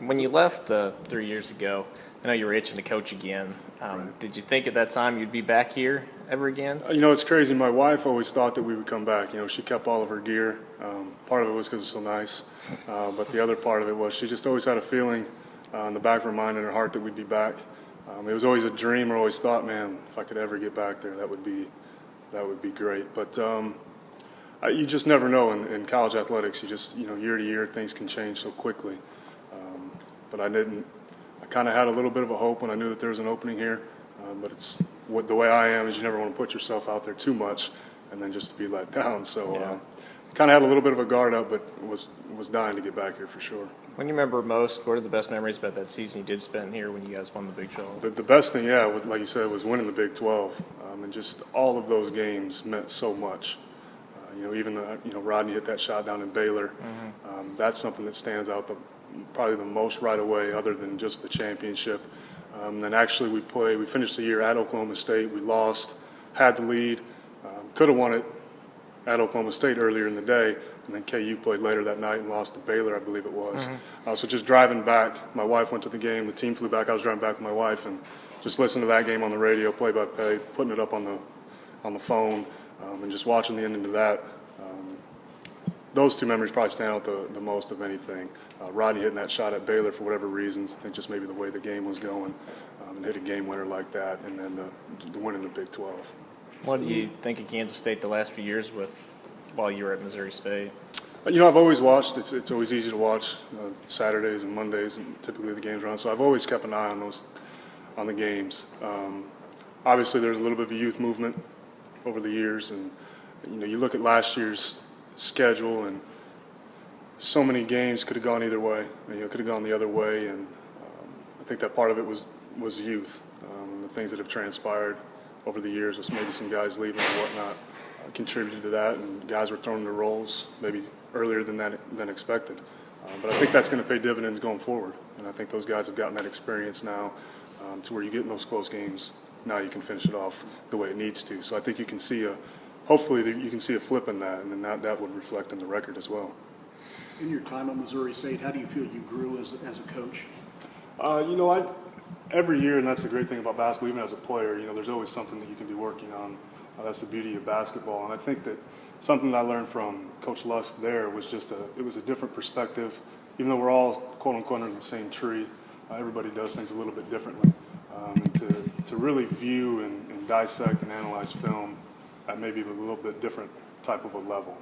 When you left 3 years ago, I know you were itching to coach again. Right. Did you think at that time you'd be back here ever again? It's crazy. My wife always thought that we would come back. She kept all of her gear. Part of it was because it's so nice, but the other part of it was she just always had a feeling in the back of her mind and her heart that we'd be back. It was always a dream. I always thought, man, if I could ever get back there, that would be great. But you just never know in college athletics. You just year to year things can change so quickly. But I didn't. I kind of had a little bit of a hope when I knew that there was an opening here. But it's the way I am is you never want to put yourself out there too much, and then just to be let down. So kind of had a little bit of a guard up, but was dying to get back here for sure. When you remember most, what are the best memories about that season you did spend here when you guys won the Big 12? The best thing, was, like you said, was winning the Big 12, and just all of those games meant so much. Even Rodney hit that shot down in Baylor. Mm-hmm. That's something that stands out probably the most right away, other than just the championship. Then actually we finished the year at Oklahoma State. We lost, had the lead, could have won it at Oklahoma State earlier in the day, and then KU played later that night and lost to Baylor, I believe it was. Mm-hmm. So just driving back, my wife went to the game, the team flew back, I was driving back with my wife, and just listening to that game on the radio, play-by-play, putting it up on the phone, and just watching the ending of that. Those two memories probably stand out the most of anything. Rodney hitting that shot at Baylor for whatever reasons, I think just maybe the way the game was going, and hit a game winner like that, and then the win in the Big 12. What do you think of Kansas State the last few years while you were at Missouri State? I've always watched. It's always easy to watch Saturdays and Mondays, and typically the games are on. So I've always kept an eye on the games. Obviously, there's a little bit of a youth movement over the years, and you look at last year's schedule, and so many games could have gone either way. Could have gone the other way, and I think that part of it was youth, and the things that have transpired over the years, with maybe some guys leaving and whatnot, contributed to that, and guys were thrown into roles maybe earlier than expected. But I think that's going to pay dividends going forward, and I think those guys have gotten that experience now, to where you get in those close games. Now you can finish it off the way it needs to. So I think you can see hopefully you can see a flip in that, and then that would reflect in the record as well. In your time at Missouri State, how do you feel you grew as a coach? Every year, and that's the great thing about basketball, even as a player, there's always something that you can be working on. That's the beauty of basketball. And I think that something that I learned from Coach Lusk there was it was a different perspective. Even though we're all, quote unquote, under the same tree, everybody does things a little bit differently. And to really view and dissect and analyze film at maybe a little bit different type of a level.